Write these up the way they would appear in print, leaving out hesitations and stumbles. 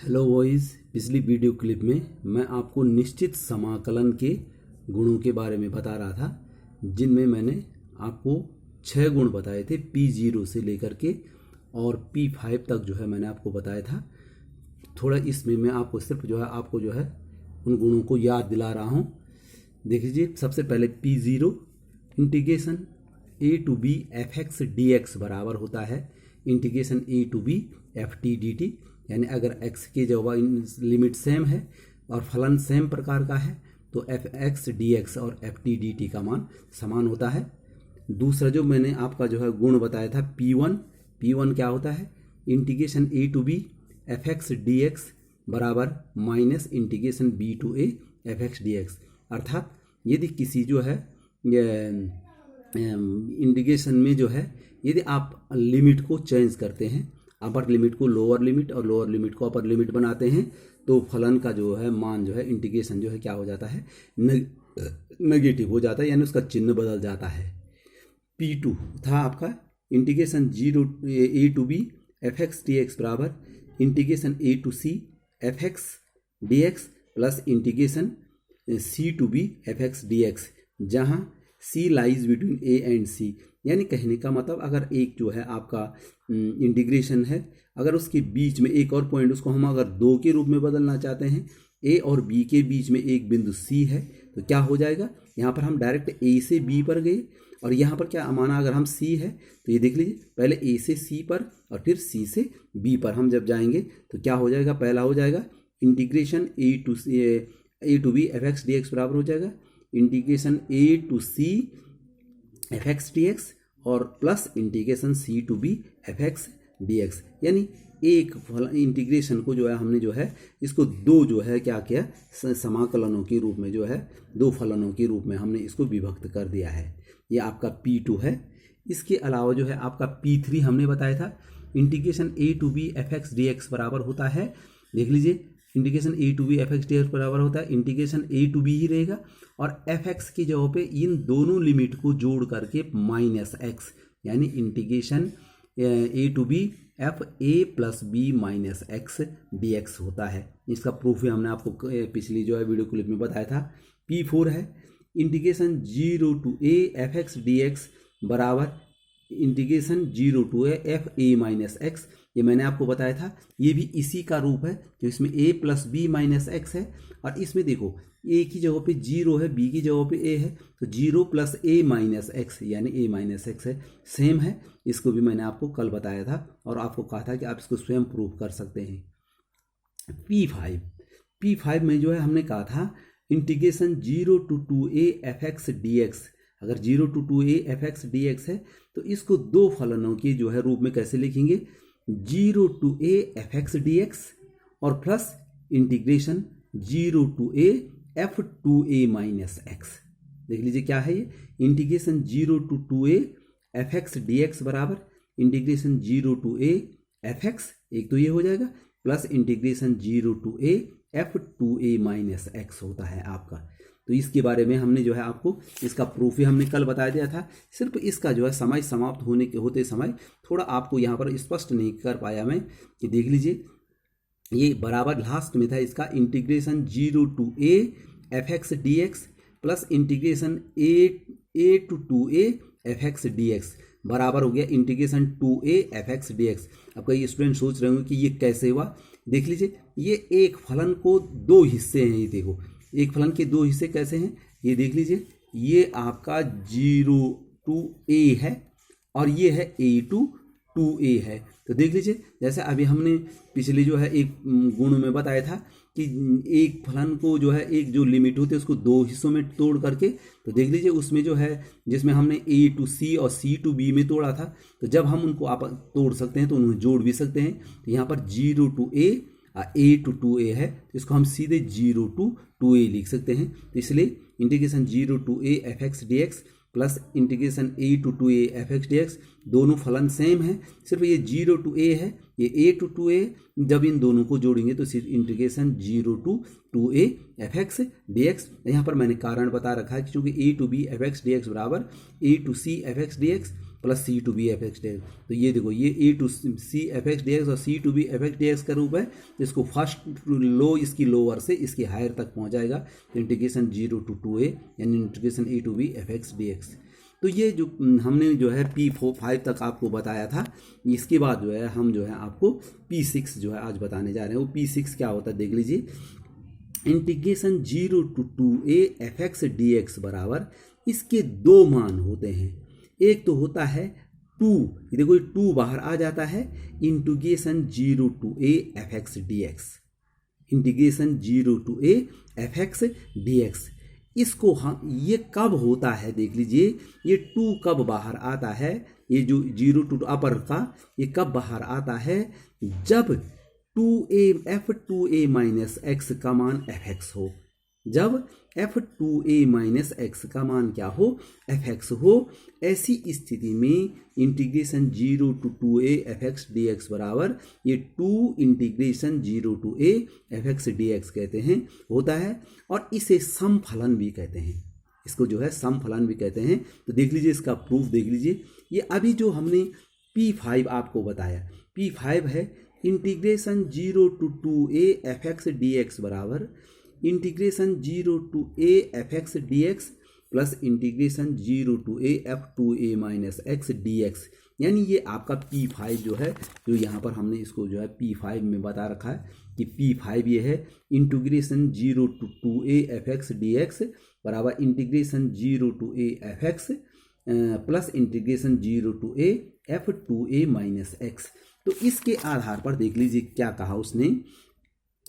Hello voice. पिछली video clip में मैं आपको निश्चित समाकलन के गुणों के बारे में बता रहा था, जिनमें मैंने आपको 6 गुण बताए थे P0 से लेकर के और P5 तक जो है मैंने आपको बताया था। थोड़ा इसमें मैं आपको सिर्फ जो है उन गुणों को याद दिला रहा हूँ। देख लीजिए, सबसे पहले P0 integration a to b f x d x बराबर होता है integration a to b f t d t. यानी अगर x की जो लिमिट सेम है और फलन सेम प्रकार का है तो एफ एक्स डी एक्स और एफ टी डी टी का मान समान होता है। दूसरा जो मैंने आपका जो है गुण बताया था P1 क्या होता है, integration a to b f x d x बराबर minus integration b to a f x d x. अर्थात यदि किसी जो है इंटीग्रेशन में जो है यदि आप लिमिट को चेंज करते हैं, अपर लिमिट को लोअर लिमिट और लोअर लिमिट को अपर लिमिट बनाते हैं, तो फलन का जो है मान जो है इंटीग्रेशन जो है क्या हो जाता है, नेगेटिव हो जाता है, यानी उसका चिन्ह बदल जाता है। P2 था आपका integration a to b f x d x बराबर integration a to c f x d x plus integration c to b f x d x, जहाँ c lies between a and c। यानी कहने का मतलब अगर एक जो है आपका इंटीग्रेशन है, अगर उसके बीच में एक और पॉइंट, उसको हम अगर 2 के रूप में बदलना चाहते हैं, a और b के बीच में एक बिंदु c है, तो क्या हो जाएगा, यहाँ पर हम डायरेक्ट a से b पर गए और यहाँ पर क्या माना, अगर हम c है तो ये देख लीजिए, पहले a से c पर और फिर c से b पर हम जब जाएंगे तो क्या हो जाएगा, पहला हो जाएगा integration a to b f x d x बराबर हो जाएगा integration a to c f x d x और plus integration c to b f x d x. यानी एक इंटीग्रेशन को जो है हमने जो है इसको 2 जो है क्या किया, समाकलनों के रूप में जो है 2 फलनों के रूप में हमने इसको विभक्त कर दिया है। ये आपका P2 है। इसके अलावा जो है आपका P3 हमने बताया था integration a to b f x d x बराबर होता है, देख लीजिए, integration a to b f x d x बराबर होता है इंटीग्रेशन a टू बी ही रहेगा और एफ एक्स की जगह पे इन दोनों लिमिट को जोड़ करके माइनस एक्स, यानी integration a to b f a plus b minus x d x होता है। इसका प्रूफ भी हमने आपको पिछली जो है वीडियो क्लिप में बताया था। P4 है integration 0 to a f x d x बराबर integration 0 to a f a minus x. ये मैंने आपको बताया था, ये भी इसी का रूप है जो इसमें a plus b minus x है और इसमें देखो a की जगह पे 0 है, b की जगह पे a है, तो 0 प्लस a माइनस एक्स यानी a माइनस एक्स है, सेम है। इसको भी मैंने आपको कल बताया था और आपको कहा था कि आप इसको स्वयं प्रूव कर सकते हैं। P5 में जो है हमने कहा था integration 0 to 2a f x d x. अगर 0 to 2a f x d x है तो इसको 2 फलनों के जो है रूप में कैसे लिखेंगे, 0 to a f x d x और plus integration 0 to a f two a minus x. देख लीजिए क्या है ये, integration 0 to 2a f x d x बराबर integration 0 to a f x, एक तो ये हो जाएगा, plus integration 0 to a f two a minus x होता है आपका। तो इसके बारे में हमने जो है आपको इसका प्रूफ ही हमने कल बता दिया था। सिर्फ इसका जो है समय समाप्त होते समय थोड़ा आपको यहाँ पर स्पष्ट नहीं कर पाया मैं, कि देख लीजिए ये बराबर लास्ट में था इसका integration 0 to a f x d x plus integration a to 2a f x d x बराबर हो गया integration 2a f x d x. अब कई स्टूडेंट सोच रहे होंगे कि ये कैसे हुआ। देख लीजिए, ये एक फलन को 2 हिस्से हैं, ये देखो एक फलन के 2 हिस्से कैसे हैं, ये देख लीजिए, ये आपका 0 टू a है और ये है a टू 2a है। तो देख लीजिए, जैसे अभी हमने पिछले जो है एक गुण में बताया था कि एक फलन को जो है एक जो लिमिट होती है उसको 2 हिस्सों में तोड़ करके, तो देख लीजिए उसमें जो है जिसमें हमने a टू c और c टू b में तोड़ा था, तो जब हम उनको आप तोड़ सकते हैं तो उन्हें जोड़ भी सकते हैं। तो यहाँ पर 0 टू a टू 2a है, तो इसको हम सीधे 0 टू 2a लिख सकते हैं। तो इसलिए integration 0 to a f x d x plus integration a to 2a f x d x, दोनों फलन सेम है, सिर्फ ये 0 टू a है, ये a टू 2a, जब इन दोनों को जोड़ेंगे तो सिर्फ integration 0 to 2a f x d x. यहाँ पर मैंने कारण बता रखा है कि चूंकि a to b f x d x बराबर a to c f x d x plus c to b f x d x. तो ये देखो ये a to c f x d x और c to b f x d x का रूप है, तो इसको फर्स्ट लो इसकी लोअर से इसकी हायर तक पहुँच जाएगा, तो इंटीग्रेशन 0 to 2a यानी integration a to b f x d x. तो ये जो हमने जो है P5 तक आपको बताया था, इसके बाद जो है हम जो है आपको P6 जो है आज बताने जा रहे हैं। वो P6 क्या होता है देख लीजिए, integration 0 to 2a f x d x बराबर, इसके दो मान होते हैं। एक तो होता है 2, देखो 2 बाहर आ जाता है, integration 0 to a f x d x, integration 0 to a f x d x. इसको हम ये कब होता है देख लीजिए, ये 2 कब बाहर आता है, ये जो 0 to अपर का ये कब बाहर आता है, जब 2a f2a माइनस एक्स का मान एफ एक्स हो, जब f2a माइनस एक्स का मान क्या हो, एफ एक्स हो। ऐसी स्थिति में integration 0 to 2a f x d x बराबर ये 2 integration 0 to a f x d x कहते हैं होता है, और इसे समफलन भी कहते हैं, इसको जो है समफलन भी कहते हैं। तो देख लीजिए इसका प्रूफ देख लीजिए, ये अभी जो हमने P5 आपको बताया, P5 है integration 0 to 2a f x d x बराबर integration 0 to a f x d x plus integration 0 to a f 2a minus x d x. यानी ये आपका P5 जो है, जो यहाँ पर हमने इसको जो है P5 में बता रखा है कि P5 ये है integration 0 to 2a f x d x बराबर integration 0 to a f x plus integration 0 to a f 2a minus x. तो इसके आधार पर देख लीजिए क्या कहा उसने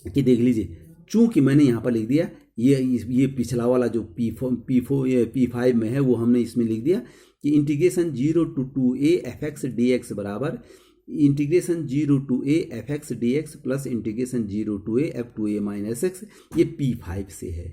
कि देख लीजिए, चूंकि मैंने यहाँ पर लिख दिया ये पिछला वाला जो P5 में है वो हमने इसमें लिख दिया कि integration 0 to 2a f x d x बराबर integration 0 to a f x d x plus integration 0 to a f 2a minus x, ये P5 से है।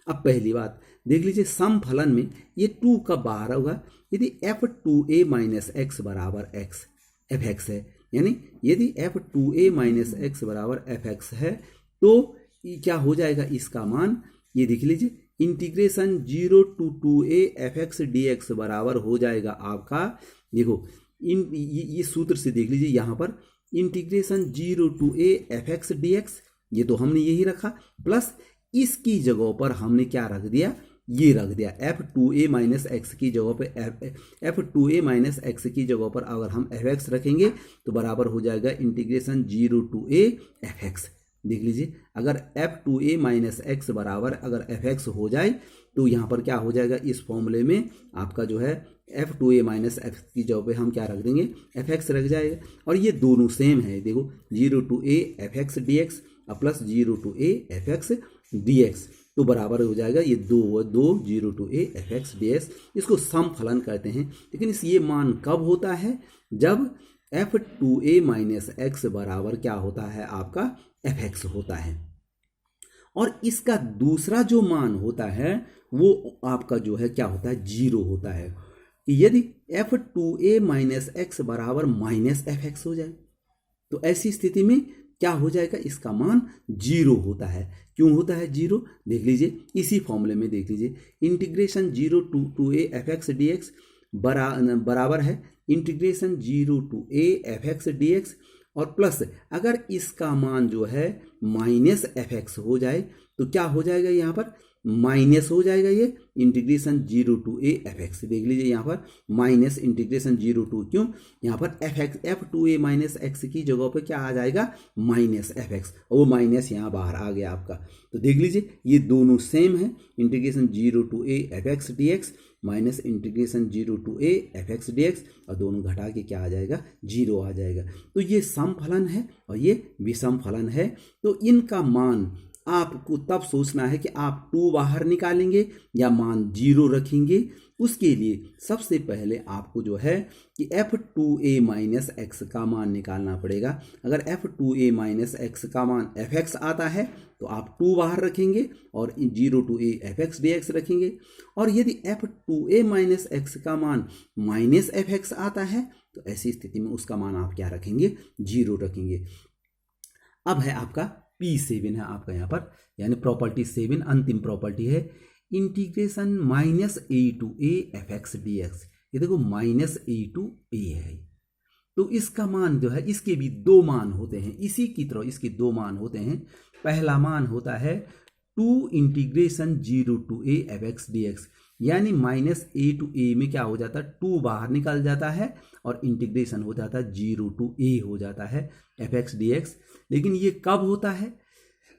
अब पहली बात देख लीजिए, समफलन में ये 2 कब बाहर होगा, यदि f2a माइनस एक्स बराबर एक्स एफ एक्स है, यानी यदि f2a माइनस एक्स बराबर एफ एक्स है तो क्या हो जाएगा इसका मान, ये देख लीजिए integration 0 to 2a f x d x बराबर हो जाएगा आपका, देखो ये सूत्र से देख लीजिए यहाँ पर integration 0 to a f x d x, ये तो हमने यही रखा, प्लस इसकी जगह पर हमने क्या रख दिया, ये रख दिया f2a माइनस एक्स की जगह पे f2a माइनस एक्स की जगह पर अगर हम एफ एक्स रखेंगे तो बराबर हो जाएगा integration 0 to a f x. देख लीजिए अगर f2a माइनस एक्स बराबर अगर एफ एक्स हो जाए तो यहाँ पर क्या हो जाएगा, इस फॉर्मूले में आपका जो है f2a माइनस एक्स की जगह पे हम क्या रख देंगे, एफ एक्स रख जाएगा। और ये दोनों सेम है, देखो 0 to a f x d x plus 0 to a f x d x, तो बराबर हो जाएगा ये दो 0 to a f x d x. इसको समफलन कहते हैं। लेकिन ये मान कब होता है, जब f2a माइनस एक्स बराबर क्या होता है आपका एफ एक्स होता है। और इसका दूसरा जो मान होता है वो आपका जो है क्या होता है, 0 होता है। यदि f2a माइनस एक्स बराबर माइनस एफ एक्स हो जाए तो ऐसी स्थिति में क्या हो जाएगा, इसका मान 0 होता है। क्यों होता है 0, देख लीजिए इसी फॉर्मूले में देख लीजिए integration 0 to 2a f x d x बराबर है integration 0 to a f x d x, और प्लस अगर इसका मान जो है माइनस एफ एक्स हो जाए तो क्या हो जाएगा, यहाँ पर माइनस हो जाएगा ये integration 0 to a f x. देख लीजिए यहाँ पर माइनस इंटीग्रेशन 0 to, क्यों यहाँ पर F x f2a minus x की जगह पे क्या आ जाएगा, माइनस एफ एक्स, और वो माइनस यहाँ बाहर आ गया आपका। तो देख लीजिए ये दोनों सेम है, integration 0 to a f x d x minus integration 0 to a f x d x, और दोनों घटा के क्या आ जाएगा, 0 आ जाएगा। तो ये समफलन है और ये विषम फलन है। तो इनका मान आपको तब सोचना है कि आप 2 बाहर निकालेंगे या मान 0 रखेंगे। उसके लिए सबसे पहले आपको जो है कि f2a माइनस एक्स का मान निकालना पड़ेगा। अगर f2a माइनस एक्स का मान एफ एक्स आता है तो आप 2 बाहर रखेंगे और 0 to a f x d x रखेंगे। और यदि f2a माइनस एक्स का मान माइनस एफ एक्स आता है तो ऐसी स्थिति में उसका मान आप क्या रखेंगे, 0 रखेंगे। अब है आपका P7 है आपका यहाँ पर, यानी प्रॉपर्टी 7 अंतिम प्रॉपर्टी है integration minus a to a f x d x. ये देखो माइनस ए टू ए है। तो इसका मान जो है, इसके भी दो मान होते हैं, इसी की तरह इसके दो मान होते हैं। पहला मान होता है 2 integration 0 to a f x d x, यानी माइनस ए टू ए में क्या हो जाता है, 2 बाहर निकल जाता है और इंटीग्रेशन हो जाता है 0 टू ए हो जाता है एफ एक्स डी एक्स। लेकिन ये कब होता है,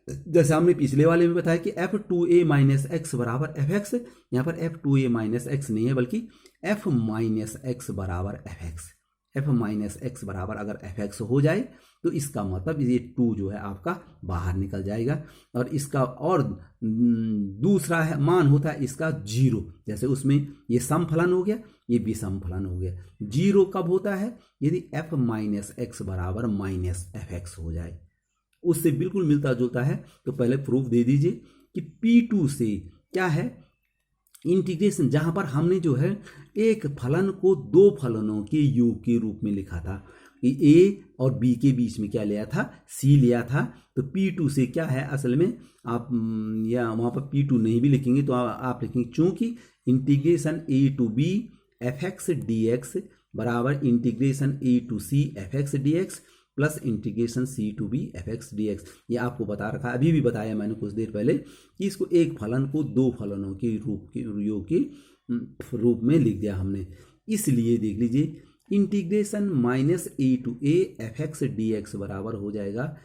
जैसे हमने पिछले वाले में बताया कि F two a minus x बराबर एफ एक्स, यहाँ पर F two a minus x नहीं है बल्कि एफ माइनस एक्स बराबर f x. F minus x बराबर अगर एफ एक्स हो जाए तो इसका मतलब ये 2 जो है आपका बाहर निकल जाएगा। और इसका और दूसरा है मान होता है इसका 0, जैसे उसमें ये सम फलन हो गया, ये भी सम फलन हो गया। 0 कब होता है, यदि एफ माइनस एक्स बराबर माइनस एफ एक्स हो जाए, उससे बिल्कुल मिलता जुलता है। तो पहले प्रूफ दे दीजिए कि P2 से क्या है, इंटीग्रेशन, जहां पर हमने जो है एक फलन को दो फलनों के योग के रूप में लिखा था कि ए और बी के बीच में क्या लिया था, सी लिया था। तो P2 से क्या है, असल में आप या वहां पर P2 नहीं भी लिखेंगे तो आप लिखेंगे चूंकि integration a to b f x d x बराबर integration a to c f x d x plus integration c to b f x d x. ये आपको बता रखा है, अभी भी बताया मैंने कुछ देर पहले कि इसको एक फलन को दो फलनों के योग के रूप में लिख दिया हमने। इसलिए देख लीजिए integration minus a to a f x d x बराबर हो जाएगा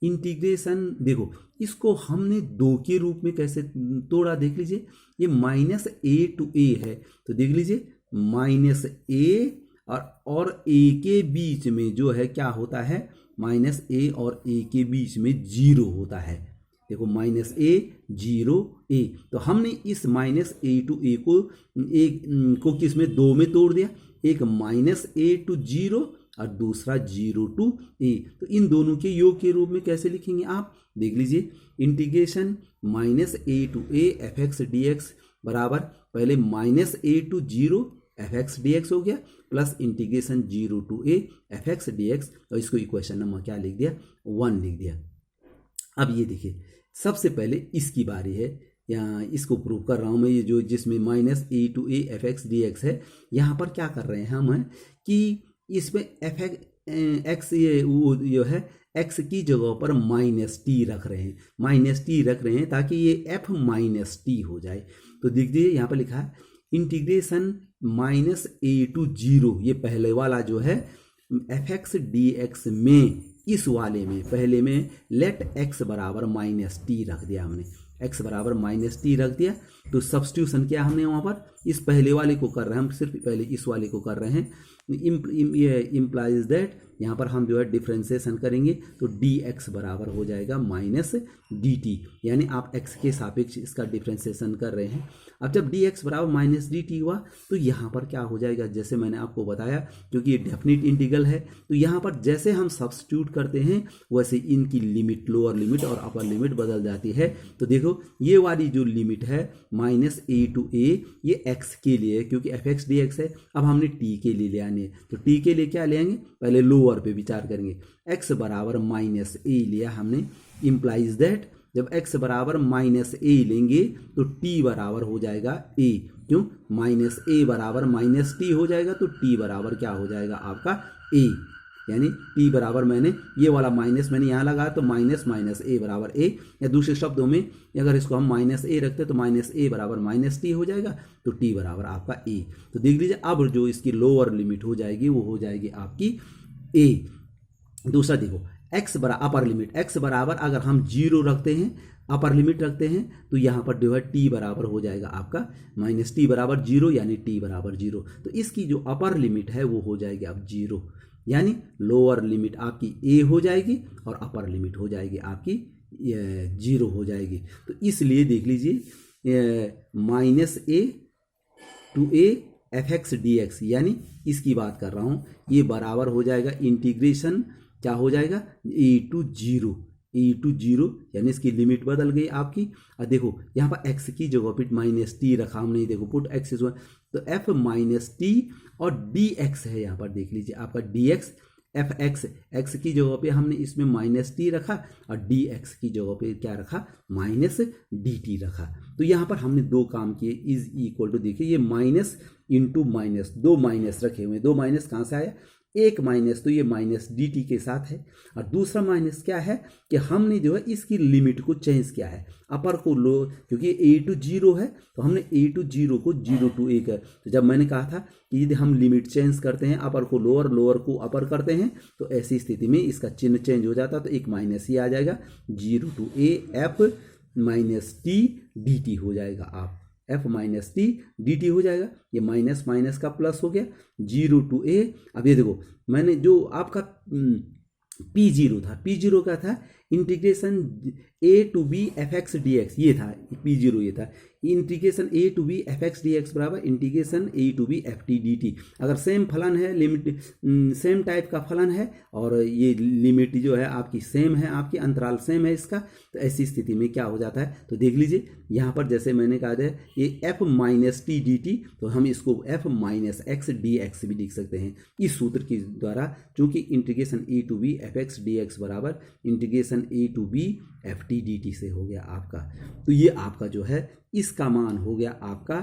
इंटीग्रेशन, देखो इसको हमने 2 के रूप में कैसे तोड़ा, देख लीजिए ये माइनस ए टू ए है, तो देख लीजिए माइनस ए और ए के बीच में जो है क्या होता है, माइनस ए और ए के बीच में 0 होता है। देखो माइनस ए 0 ए, तो हमने इस माइनस ए टू ए को किस में, 2 में तोड़ दिया, एक माइनस ए टू 0 और दूसरा 0 टू ए। तो इन दोनों के योग के रूप में कैसे लिखेंगे आप, देख लीजिए integration minus a to a f x d x बराबर पहले minus a to 0 f x d x हो गया plus integration 0 to a f x d x, और इसको इक्वेशन नंबर क्या लिख दिया, 1 लिख दिया। अब ये देखिए सबसे पहले इसकी बारी है, यहाँ इसको प्रूव कर रहा हूँ मैं, ये जो जिसमें minus a to a f x d x है, यहाँ पर क्या कर रहे हैं हम कि इसमें एफ एक्स ये वो जो है एक्स की जगह पर माइनस टी रख रहे हैं, माइनस टी रख रहे हैं ताकि ये एफ माइनस टी हो जाए। तो देख दीजिए यहाँ पर लिखा है इंटीग्रेशन माइनस ए टू 0, ये पहले वाला जो है एफ एक्स डी एक्स में, इस वाले में पहले में लेट एक्स बराबर माइनस टी रख दिया हमने, एक्स बराबर माइनस टी रख दिया। तो सब्स्टिट्यूशन किया हमने वहाँ पर, इस पहले वाले को कर रहे हैं हम, सिर्फ पहले इस वाले को कर रहे हैं। ये इम्प्लाइज दैट यहाँ पर हम जो है डिफ्रेंसिएशन करेंगे तो डी एक्स बराबर हो जाएगा माइनस डी टी, यानी आप एक्स के सापेक्ष इसका डिफ्रेंसिएशन कर रहे हैं। अब जब डी एक्स बराबर माइनस डी टी हुआ तो यहाँ पर क्या हो जाएगा, जैसे मैंने आपको बताया क्योंकि ये डेफिनेट इंटीग्रल है, तो यहाँ पर जैसे हम सब्स्टिट्यूट करते हैं वैसे इनकी लिमिट, लोअर लिमिट और अपर लिमिट बदल जाती है। तो देखो ये वाली जो लिमिट है माइनस ए टू ए, ये एक्स के लिए क्योंकि एफ एक्स डी एक्स है, अब हमने टी के लिए ले आने, तो टी के लिए क्या ले आएंगे, पहले लोअर पे विचार करेंगे, एक्स बराबर माइनस ए लिया हमने, इम्प्लाइज दैट जब x बराबर माइनस ए लेंगे तो t बराबर हो जाएगा a, क्यों, माइनस ए बराबर माइनस टी हो जाएगा तो t बराबर क्या हो जाएगा आपका a, यानी t बराबर मैंने ये वाला माइनस मैंने यहाँ लगाया तो माइनस माइनस a बराबर a, या दूसरे शब्दों में अगर इसको हम माइनस a रखते तो माइनस a बराबर माइनस टी हो जाएगा तो t बराबर आपका a। तो देख लीजिए अब जो इसकी लोअर लिमिट हो जाएगी वो हो जाएगी आपकी a। दूसरा देखो x बराबर अपर लिमिट, x बराबर अगर हम 0 रखते हैं, अपर लिमिट रखते हैं तो यहाँ पर जो है t बराबर हो जाएगा आपका माइनस टी बराबर 0, यानी t बराबर 0। तो इसकी जो अपर लिमिट है वो हो जाएगी अब 0, यानी लोअर लिमिट आपकी a हो जाएगी और अपर लिमिट हो जाएगी आपकी 0 हो जाएगी। तो इसलिए देख लीजिए minus a to a f x d x, यानी इसकी बात कर रहा हूँ, ये बराबर हो जाएगा इंटीग्रेशन क्या हो जाएगा ए टू 0, यानी इसकी लिमिट बदल गई आपकी। और देखो यहाँ पर x की जगह पे माइनस टी रखा हमने, देखो पुट x इज 1, तो f माइनस टी और dx है यहाँ पर, देख लीजिए आपका dx एफ एक्स, एक्स की जगह पे हमने इसमें माइनस टी रखा और डी एक्स की जगह पे क्या रखा, माइनस डी टी रखा। तो यहाँ पर हमने दो काम किए, इज इक्वल टू, देखिए ये माइनस इंटू माइनस, दो माइनस रखे हुए, दो माइनस कहाँ से आया, एक माइनस तो ये माइनस डी टी के साथ है, और दूसरा माइनस क्या है कि हमने जो है इसकी लिमिट को चेंज किया है, अपर को लो, क्योंकि ए टू जीरो है तो हमने ए टू जीरो को जीरो टू ए कर, तो जब मैंने कहा था कि यदि हम लिमिट चेंज करते हैं, अपर को लोअर, लोअर को अपर करते हैं, तो ऐसी स्थिति में इसका चिन्ह चेंज हो जाता, तो एक माइनस ही आ जाएगा, zero to a f minus t d t हो जाएगा, आप f minus t d t हो जाएगा, ये माइनस माइनस का प्लस हो गया, जीरो टू ए। अब ये देखो मैंने जो आपका पी जीरो था, पी जीरो का था integration a to b f x d x, ये था पी जीरो, ये था integration a to b f x d x बराबर integration a to b f t d t. अगर सेम फलन है, लिमिट सेम टाइप का फलन है और ये लिमिट जो है आपकी सेम है, आपकी अंतराल सेम है इसका, तो ऐसी स्थिति में क्या हो जाता है, तो देख लीजिए यहाँ पर जैसे मैंने कहा था ये f minus t d t, तो हम इसको f minus x d x भी लिख सकते हैं इस सूत्र के द्वारा, चूंकि integration a to b f x d x बराबर integration a to b f t d t से हो गया आपका। तो ये आपका जो है इसका मान हो गया आपका,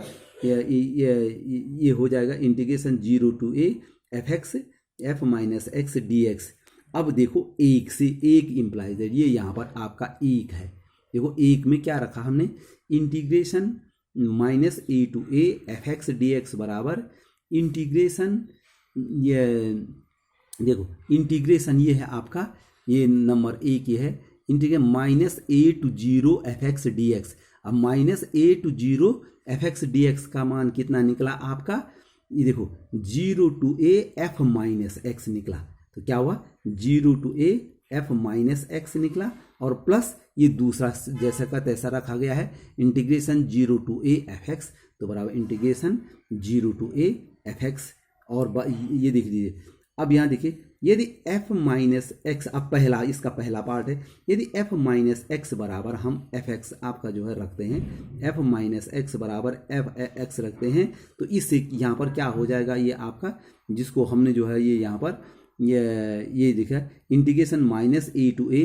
ये हो जाएगा integration zero to a f x f minus x d x. अब देखो एक से एक इम्प्लाइज है, ये यहाँ पर आपका एक है, देखो एक में क्या रखा हमने, integration minus a to a f x d x बराबर इंटीग्रेशन, ये देखो इंटीग्रेशन ये है आपका, ये नंबर एक ये है integration minus a to zero f x d x. अब minus a to zero f x d x का मान कितना निकला आपका, ये देखो zero to a f minus x निकला, तो क्या हुआ zero to a f minus x निकला, और प्लस ये दूसरा जैसा का तैसा रखा गया है integration zero to a f x, तो बराबर integration zero to a f x. और ये देख लीजिए, अब यहाँ देखिए यदि f माइनस एक्स, अब पहला इसका पहला पार्ट है, यदि f माइनस एक्स बराबर हम एफ एक्स आपका जो है रखते हैं, f माइनस एक्स बराबर एफ एक्स रखते हैं, तो इससे यहाँ पर क्या हो जाएगा, ये आपका जिसको हमने जो है ये यहाँ पर ये दिखा integration minus a to a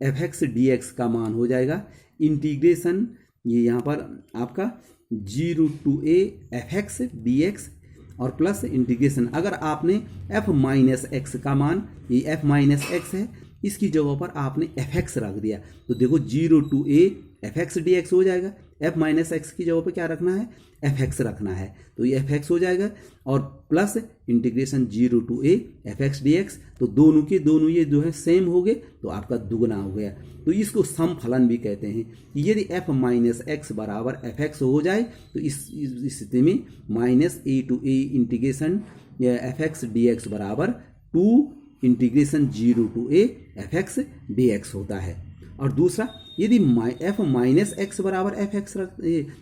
f x d x का मान हो जाएगा इंटीग्रेशन, ये यहाँ पर आपका zero to a f x d x और प्लस इंटीग्रेशन, अगर आपने f माइनस एक्स का मान, ये f माइनस एक्स है, इसकी जगह पर आपने एफ एक्स रख दिया, तो देखो zero to a f x d x हो जाएगा, f माइनस एक्स की जगह पर क्या रखना है, एफ एक्स रखना है, तो ये एफ एक्स हो जाएगा, और plus integration zero to a f x d x, तो दोनों के दोनों ये जो है सेम हो गए, तो आपका दुगना हो गया, तो इसको सम फलन भी कहते हैं। यदि f माइनस एक्स बराबर एफ एक्स हो जाए, तो इस स्थिति में minus a to a integration f x d x बराबर two integration zero to a f x d x होता है। और दूसरा यदि f माइनस एक्स बराबर f x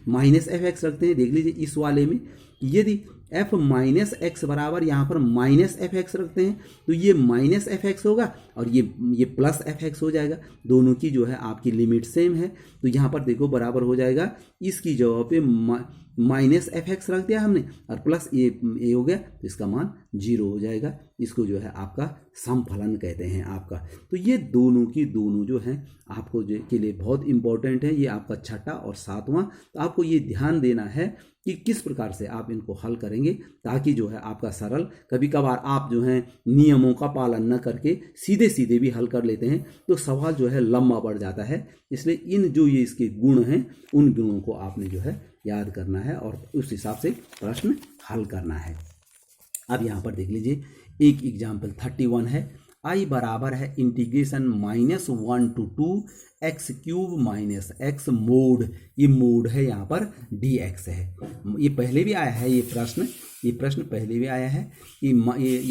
minus f x रखते हैं, देख लीजिए इस वाले में यदि f माइनस एक्स बराबर यहाँ पर माइनस एफ एक्स रखते हैं, तो ये माइनस एफ एक्स होगा और ये प्लस एफ एक्स हो जाएगा, दोनों की जो है आपकी लिमिट सेम है, तो यहाँ पर देखो बराबर हो जाएगा, इसकी जगह पे माइनस एफ एक्स रख दिया हमने और प्लस ए हो गया, तो इसका मान जीरो हो जाएगा, इसको जो है आपका समफलन कहते हैं आपका। तो ये दोनों की दोनों जो हैं आपको जो के लिए बहुत इंपॉर्टेंट है, ये आपका छठा और सातवां, तो आपको ये ध्यान देना है कि किस प्रकार से आप इनको हल करेंगे, ताकि जो है आपका सरल, कभी कभार आप जो है नियमों का पालन न करके सीधे सीधे भी हल कर लेते हैं, तो सवाल जो है लंबा पड़ जाता है, इसलिए इन जो ये इसके गुण हैं उन गुणों को आपने जो है याद करना है और उस हिसाब से प्रश्न हल करना है। अब यहाँ पर देख लीजिए एक एग्जाम्पल 31 है, आई बराबर है integration minus one to two x cube minus x mod, ये मोड है यहाँ पर डी एक्स है, ये पहले भी आया है ये प्रश्न पहले भी आया है कि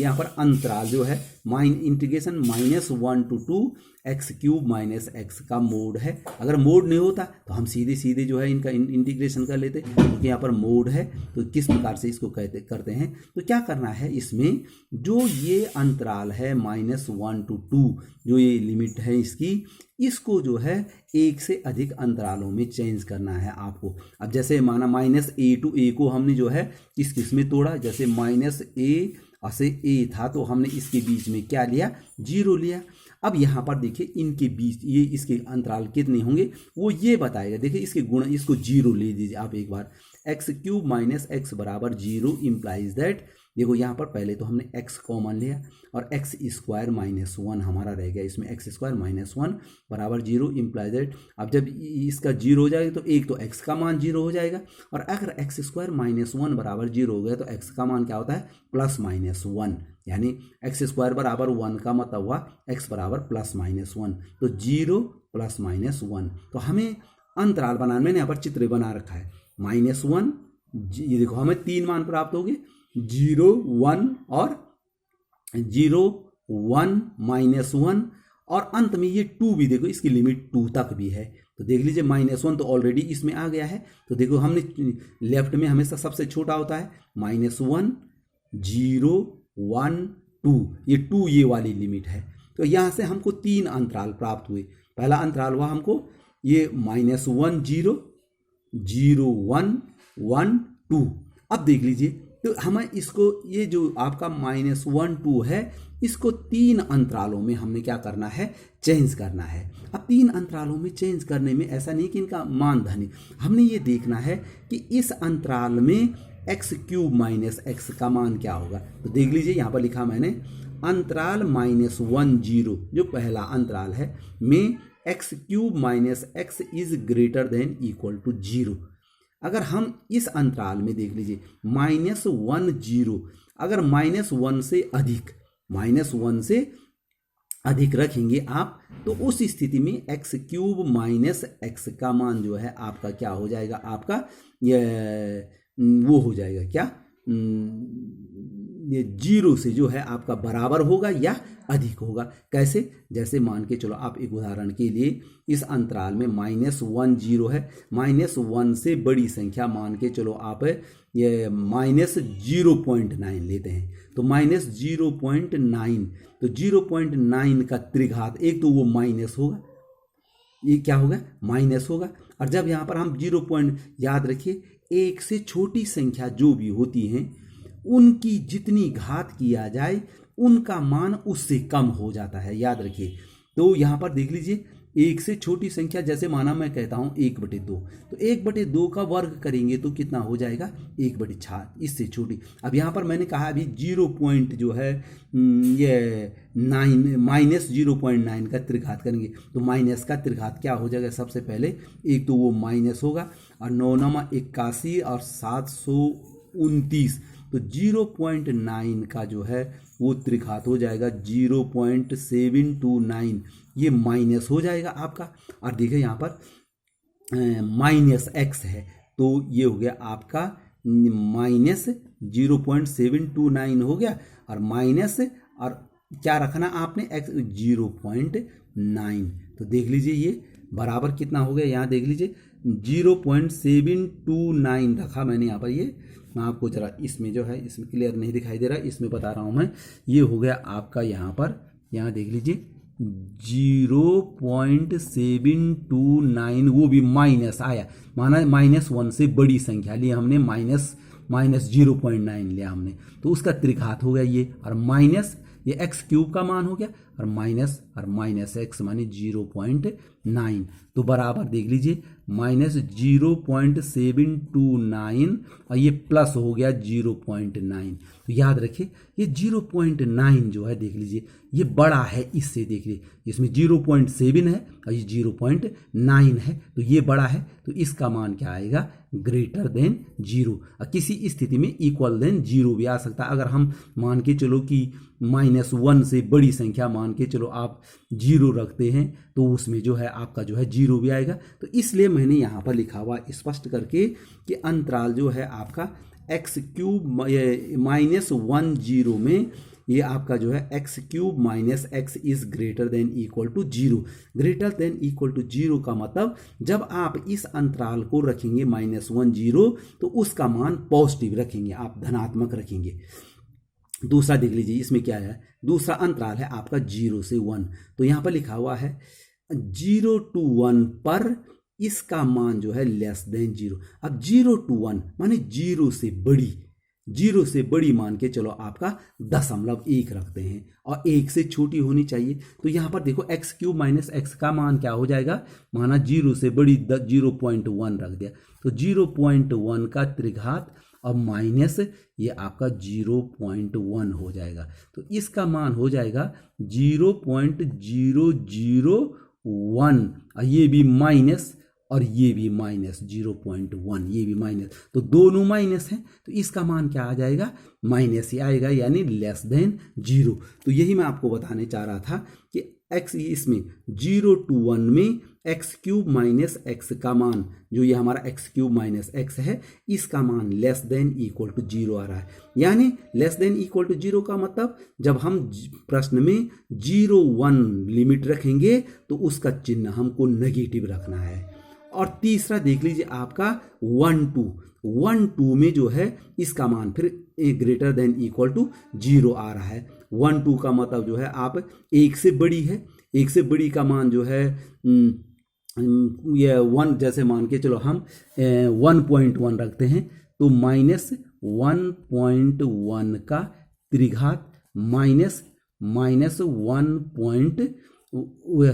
यहाँ पर अंतराल जो है integration minus one to two x cube minus x का मोड है। अगर मोड नहीं होता तो हम सीधे सीधे जो है इनका इंटीग्रेशन कर लेते, क्योंकि यहाँ पर मोड है, तो किस प्रकार से इसको करते हैं, तो क्या करना है इसमें, जो ये अंतराल है माइनस वन टू टू, जो ये लिमिट है इसकी, इसको जो है एक से अधिक अंतरालों में चेंज करना है आपको। अब जैसे माना माइनस ए टू ए को हमने जो है किस में तोड़ा, जैसे माइनस ए और से ए था, तो हमने इसके बीच में क्या लिया, 0 लिया। अब यहाँ पर देखिए इनके बीच ये इसके अंतराल कितने होंगे वो ये बताएगा। देखिए इसके गुण, इसको 0 ले दीजिए आप एक बार। एक्स क्यूब माइनस एक्स बराबर 0 इम्प्लाइज दैट, देखो यहाँ पर पहले तो हमने x कॉमन लिया और एक्स स्क्वायर माइनस 1 हमारा रह गया, इसमें एक्स स्क्वायर माइनस 1 बराबर 0 इम्प्लाइज दैट। अब जब इसका 0 हो जाएगा तो एक तो x का मान 0 हो जाएगा, और अगर एक्स स्क्वायर माइनस 1 बराबर 0 हो गया तो x का मान क्या होता है, प्लस माइनस 1, यानी एक्स स्क्वायर बराबर 1 का मतलब हुआ x बराबर प्लस माइनस 1, तो 0 प्लस माइनस 1। तो हमें अंतराल बनाना, मैंने यहाँ पर चित्र बना रखा है, -1, ये देखो हमें 3 मान प्राप्त हो गए, 0 1 और 0 1 -1, और अंत में ये 2 भी देखो, इसकी लिमिट 2 तक भी है। तो देख लीजिए -1 तो ऑलरेडी इसमें आ गया है, तो देखो हमने लेफ्ट में हमेशा सबसे छोटा होता है, -1 0 1 2, ये 2 ये वाली लिमिट है। तो यहाँ से हमको 3 अंतराल प्राप्त हुए। पहला अंतराल हुआ हमको ये -1 0 0 1 1 2। अब देख लीजिए, तो हमें इसको, ये जो आपका -1 2 है, इसको 3 अंतरालों में हमने क्या करना है, चेंज करना है। अब 3 अंतरालों में चेंज करने में ऐसा नहीं कि इनका मान धन है, हमने ये देखना है कि इस अंतराल में एक्स क्यूब माइनस एक्स का मान क्या होगा। तो देख लीजिए यहाँ पर लिखा मैंने, अंतराल -1 0 जो पहला अंतराल है में x cube minus x is greater than equal to 0। अगर हम इस अंतराल में देख लीजिए -1 0, अगर -1 से अधिक रखेंगे आप, तो उस स्थिति में एक्स क्यूब माइनस एक्स का मान जो है आपका क्या हो जाएगा, आपका ये वो हो जाएगा क्या, ये 0 से जो है आपका बराबर होगा या अधिक होगा। कैसे, जैसे मान के चलो आप एक उदाहरण के लिए, इस अंतराल में -1 0 है, -1 से बड़ी संख्या मान के चलो आप ये -0.9 लेते हैं, तो -0.9, तो 0.9 का त्रिघात, एक तो वो माइनस होगा, ये क्या होगा, माइनस होगा। और जब यहाँ पर हम 0 याद रखिए, एक से छोटी संख्या जो भी होती हैं उनकी जितनी घात किया जाए उनका मान उससे कम हो जाता है, याद रखिए। तो यहाँ पर देख लीजिए, एक से छोटी संख्या, जैसे माना मैं कहता हूँ 1/2, तो 1/2 का वर्ग करेंगे तो कितना हो जाएगा, 1/4, इससे छोटी। अब यहाँ पर मैंने कहा अभी 0 पॉइंट जो है ये 9 -0.9 का त्रिघात करेंगे, तो माइनस का त्रिघात क्या हो जाएगा, सबसे पहले एक तो वो माइनस होगा, और 9 81 और 729, तो 0.9 का जो है वो त्रिघात हो जाएगा 0.729, ये माइनस हो जाएगा आपका। और देखिए यहाँ पर -x है, तो ये हो गया आपका -0.729 हो गया, और माइनस, और क्या रखना आपने, x 0.9, तो देख लीजिए ये बराबर कितना हो गया, यहाँ देख लीजिए 0.729 रखा मैंने यहाँ पर। ये मैं आपको जरा इसमें जो है, इसमें क्लियर नहीं दिखाई दे रहा है, इसमें बता रहा हूँ मैं, ये हो गया आपका यहाँ पर, यहाँ देख लीजिए 0.729, वो भी माइनस आया, माना -1 से बड़ी संख्या ली हमने, -0.9 लिया हमने, तो उसका त्रिघात हो गया ये, और माइनस ये एक्स क्यूब का मान हो गया, और माइनस एक्स माने 0.9, तो बराबर देख लीजिए -0.729, और ये प्लस हो गया 0.9। तो याद रखिए ये 0.9 जो है, देख लीजिए ये बड़ा है इससे, देख लीजिए इसमें 0.7 है और ये 0.9 है, तो ये बड़ा है, तो इसका मान क्या आएगा, ग्रेटर देन 0। और किसी स्थिति में इक्वल देन 0 भी आ सकता है। अगर हम मान के चलो कि -1 से बड़ी संख्या मान के चलो आप 0 रखते हैं, तो उसमें जो है आपका जो है 0 भी आएगा। तो इसलिए मैंने यहाँ पर लिखा हुआ स्पष्ट करके कि अंतराल जो है आपका एक्स क्यूब -1 0 में ये आपका जो है x cube minus x is greater than equal to 0। Greater than equal to 0 का मतलब जब आप इस अंतराल को रखेंगे -1 0, तो उसका मान पॉजिटिव रखेंगे, आप धनात्मक रखेंगे। दूसरा देख लीजिए इसमें क्या है, दूसरा अंतराल है आपका 0 से 1, तो यहाँ पर लिखा हुआ है 0 to 1 पर इसका मान जो है लेस देन 0। अब 0 to 1 माने 0 से बड़ी, जीरो से बड़ी मान के चलो आपका 0.1 रखते हैं और 1 से छोटी होनी चाहिए। तो यहाँ पर देखो एक्स क्यूब माइनस एक्स का मान क्या हो जाएगा, माना जीरो से बड़ी 0.1 रख दिया तो 0.1 का त्रिघात और माइनस ये आपका 0.1 हो जाएगा। तो इसका मान हो जाएगा 0.001 और ये भी माइनस और ये भी माइनस 0.1, ये भी माइनस, तो दोनों माइनस हैं तो इसका मान क्या आ जाएगा, माइनस ही आएगा, यानी लेस देन 0। तो यही मैं आपको बताने चाह रहा था कि x इसमें 0 to 1 में एक्स क्यूब माइनस एक्स का मान, जो ये हमारा एक्स क्यूब माइनस एक्स है, इसका मान लेस देन इक्वल टू 0 आ रहा है। यानी लेस देन इक्वल टू 0 का मतलब जब हम प्रश्न में 0-1 लिमिट रखेंगे तो उसका चिन्ह हमको नेगेटिव रखना है। और तीसरा देख लीजिए आपका 1-2 में जो है इसका मान फिर ग्रेटर देन इक्वल टू 0 आ रहा है। 1-2 का मतलब जो है आप एक से बड़ी है, एक से बड़ी का मान जो है ये 1, जैसे मान के चलो हम 1.1 रखते हैं तो माइनस 1.1 का त्रिघात माइनस 1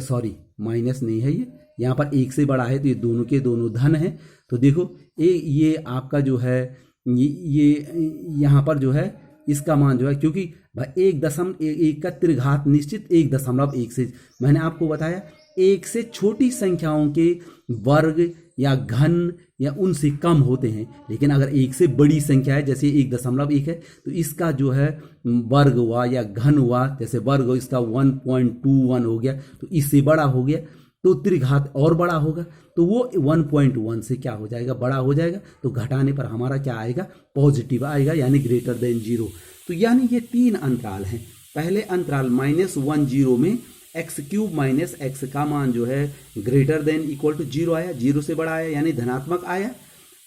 सॉरी माइनस नहीं है, ये यहाँ पर एक से बड़ा है तो ये दोनों के दोनों धन है। तो देखो ये आपका जो है ये यहाँ पर जो है इसका मान जो है, क्योंकि 1 का त्रिघात निश्चित 1.1 से, मैंने आपको बताया एक से छोटी संख्याओं के वर्ग या घन या उनसे कम होते हैं, लेकिन अगर एक से बड़ी संख्या है जैसे 1.1 है तो इसका जो है वर्ग हुआ या घन हुआ, जैसे वर्ग हो इसका 1.21 हो गया तो इससे बड़ा हो गया तो त्रिघात और बड़ा होगा, तो वो 1.1 से क्या हो जाएगा, बड़ा हो जाएगा। तो घटाने पर हमारा क्या आएगा, पॉजिटिव आएगा, यानी ग्रेटर देन 0। तो यानी ये 3 अंतराल हैं। पहले अंतराल -1-0 में एक्स क्यूब माइनस एक्स का मान जो है ग्रेटर देन इक्वल टू 0 आया, 0 से बड़ा आया यानी धनात्मक आया।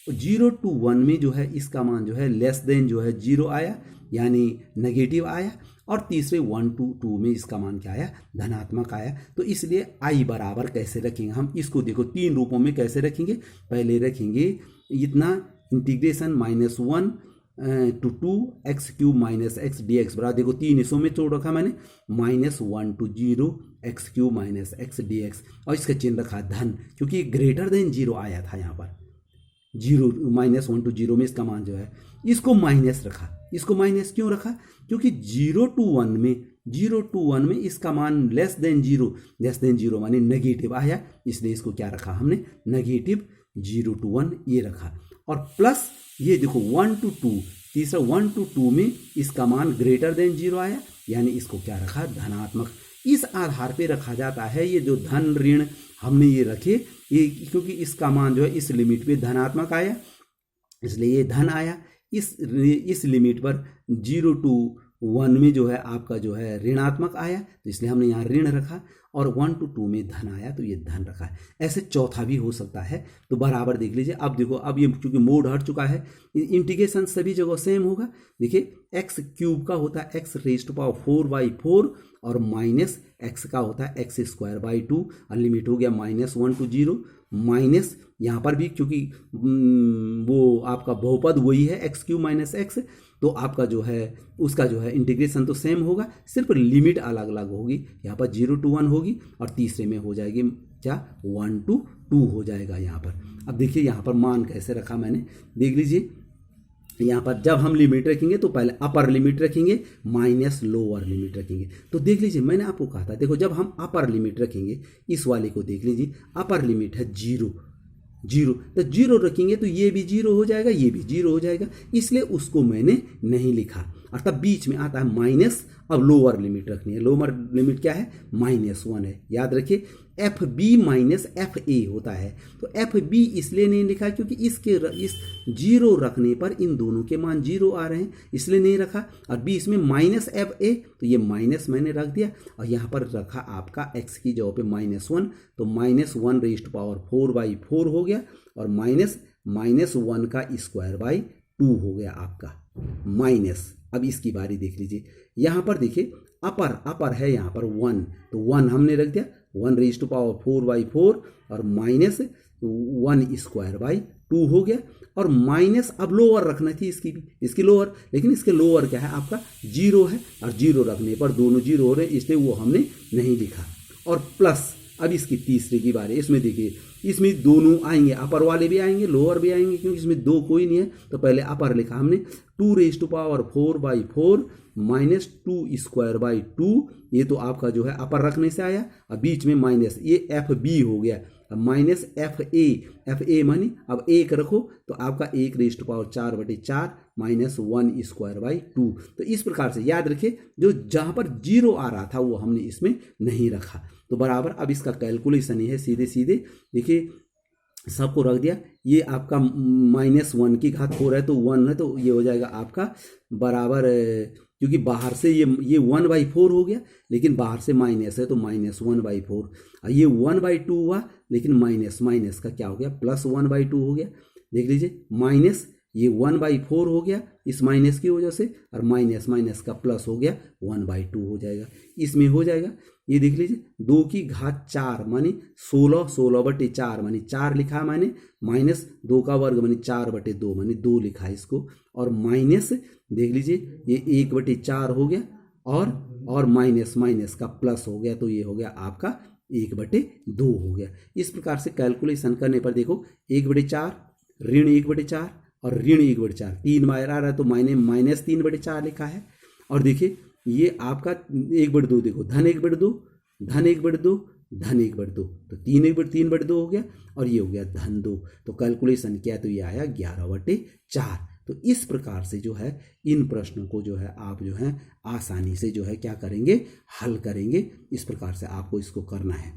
0 to 1 में जो है इसका मान जो है लेस देन जो है 0 आया यानी नेगेटिव आया। और तीसरे 1 to 2 में इसका मान क्या आया, धनात्मक आया। तो इसलिए आई बराबर कैसे रखेंगे हम, इसको देखो 3 रूपों में कैसे रखेंगे। पहले रखेंगे इतना integration -1 to 2 x cube minus x d x बराबर, देखो 3 हिस्सों में तोड़ रखा मैंने, -1 to 0 x cube minus x d x, और इसका चिन्ह रखा धन, क्योंकि ग्रेटर देन 0 आया था यहाँ पर। 1 to 0 में इसका मान जो है, इसको माइनस रखा। इसको माइनस क्यों रखा, क्योंकि 0 to 1 में इसका मान लेस देन 0 माने नेगेटिव आया, इसलिए इसको क्या रखा हमने, नेगेटिव 0 to 1 ये रखा। और प्लस ये देखो 1 to 2, तीसरा 1 to 2 में इसका मान ग्रेटर देन 0 आया, यानी इसको क्या रखा, धनात्मक। इस आधार पे रखा जाता है, ये जो धन ऋण हमने ये रखे, ये क्योंकि इसका मान जो है इस लिमिट पे धनात्मक आया इसलिए ये धन आया। इस लिमिट पर 0 to 1 में जो है आपका जो है ऋणात्मक आया, तो इसलिए हमने यहाँ ऋण रखा। और 1 to 2 में धन आया तो ये धन रखा है। ऐसे चौथा भी हो सकता है, तो बराबर देख लीजिए। अब देखो, अब ये क्योंकि मोड हट चुका है, इंटीग्रेशन सभी जगह सेम होगा। देखिए एक्स क्यूब का होता है x रेज़ टू पावर 4/4 और माइनस एक्स का होता है x²/2 और लिमिट हो गया -1 to 0 माइनस यहाँ पर भी क्योंकि वो आपका बहुपद वही है एक्स क्यूब माइनस एक्स, तो आपका जो है उसका जो है इंटीग्रेशन तो सेम होगा, सिर्फ लिमिट अलग अलग होगी। यहाँ पर 0 to 1 होगी और तीसरे में हो जाएगी क्या, 1 to 2 हो जाएगा यहाँ पर। अब देखिए यहाँ पर मान कैसे रखा मैंने, देख लीजिए। यहाँ पर जब हम लिमिट रखेंगे तो पहले अपर लिमिट रखेंगे माइनस लोअर लिमिट रखेंगे। तो देख लीजिए मैंने आपको कहा था, देखो जब हम अपर लिमिट रखेंगे, इस वाले को देख लीजिए, अपर लिमिट है 0, तो 0 रखेंगे तो ये भी 0 हो जाएगा, ये भी 0 हो जाएगा, इसलिए उसको मैंने नहीं लिखा। और तब बीच में आता है माइनस। अब लोअर लिमिट रखनी है, लोअर लिमिट क्या है, -1 है। याद रखिए f b minus f a होता है, तो एफ बी इसलिए नहीं लिखा क्योंकि इस 0 रखने पर इन दोनों के मान 0 आ रहे हैं, इसलिए नहीं रखा। और बीच में -FA, तो ये माइनस मैंने रख दिया और यहाँ पर रखा आपका x की जगह पे -1, तो -1 रेज़ टू पावर 4/4 हो गया और -1 का स्क्वायर/2 हो गया आपका माइनस। अब इसकी बारी देख लीजिए, यहाँ पर देखिए अपर है यहाँ पर 1, तो 1 हमने रख दिया, 1 रेज़ टू पावर 4/4 और माइनस 1/2 हो गया। और माइनस अब लोअर रखना थी इसकी भी, इसकी लोअर, लेकिन इसके लोअर क्या है आपका 0 है, और 0 रखने पर दोनों 0 हो रहे हैं, इसलिए वो हमने नहीं लिखा। और प्लस अब इसकी तीसरे की बारी, इसमें देखिए इसमें दोनों आएंगे, अपर वाले भी आएंगे लोअर भी आएंगे, क्योंकि इसमें दो कोई नहीं है, तो पहले अपर लिखा हमने 2⁴/4 माइनस 2²/2, ये तो आपका जो है अपर रखने से आया। अब बीच में माइनस, ये FB हो गया, अब माइनस FA मानी अब 1 रखो तो आपका 1⁴/4 माइनस 1²/2। तो इस प्रकार से याद रखिए, जो जहाँ पर 0 आ रहा था वो हमने इसमें नहीं रखा, तो बराबर। अब इसका कैलकुलेशन ही है, सीधे सीधे देखिए सबको रख दिया। ये आपका -1 की घात 4 है तो 1 है, तो ये हो जाएगा आपका बराबर, क्योंकि बाहर से ये 1/4 हो गया, लेकिन बाहर से माइनस है तो -1/4। ये 1/2 हुआ, लेकिन माइनस का क्या हो गया, +1/2 हो गया। देख लीजिए, माइनस ये 1/4 हो गया इस माइनस की वजह से, और माइनस का प्लस हो गया 1/2 हो जाएगा, इसमें हो जाएगा। ये देख लीजिए 2 की घात 4 मानी 16/4 मानी 4 लिखा, माने माइनस 2 का वर्ग मानी 4/2 मानी 2 लिखा है इसको, और माइनस देख लीजिए ये 1/4 हो गया, और माइनस का प्लस हो गया, तो ये हो गया आपका 1/2 हो गया। इस प्रकार से कैलकुलेशन करने पर देखो 1/4 ऋण 1/4 और ऋण 1/4, 3 बार आ रहा है तो माइने -3/4 लिखा है। और देखिए ये आपका 1/2, देखो धन 1/2 धन 1/2 धन 1/2, तो 3/2 हो गया, और ये हो गया धन 2। तो कैलकुलेशन किया तो ये आया 11/4। तो इस प्रकार से जो है इन प्रश्नों को जो है आप जो है आसानी से जो है क्या करेंगे, हल करेंगे। इस प्रकार से आपको इसको करना है।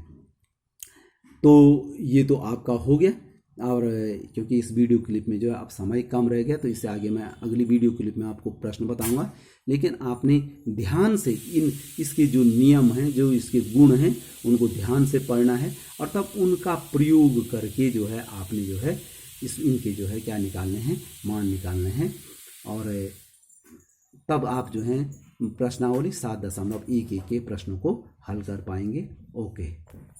तो ये तो आपका हो गया, और क्योंकि इस वीडियो क्लिप में जो है अब समय कम रह गया, तो इससे आगे मैं अगली वीडियो क्लिप में आपको प्रश्न बताऊंगा। लेकिन आपने ध्यान से इसके जो नियम हैं, जो इसके गुण हैं, उनको ध्यान से पढ़ना है, और तब उनका प्रयोग करके जो है आपने जो है इनके जो है क्या निकालने हैं, मान निकालने हैं, और तब आप जो है प्रश्नावली 7.11 के प्रश्नों को हल कर पाएंगे। ओके।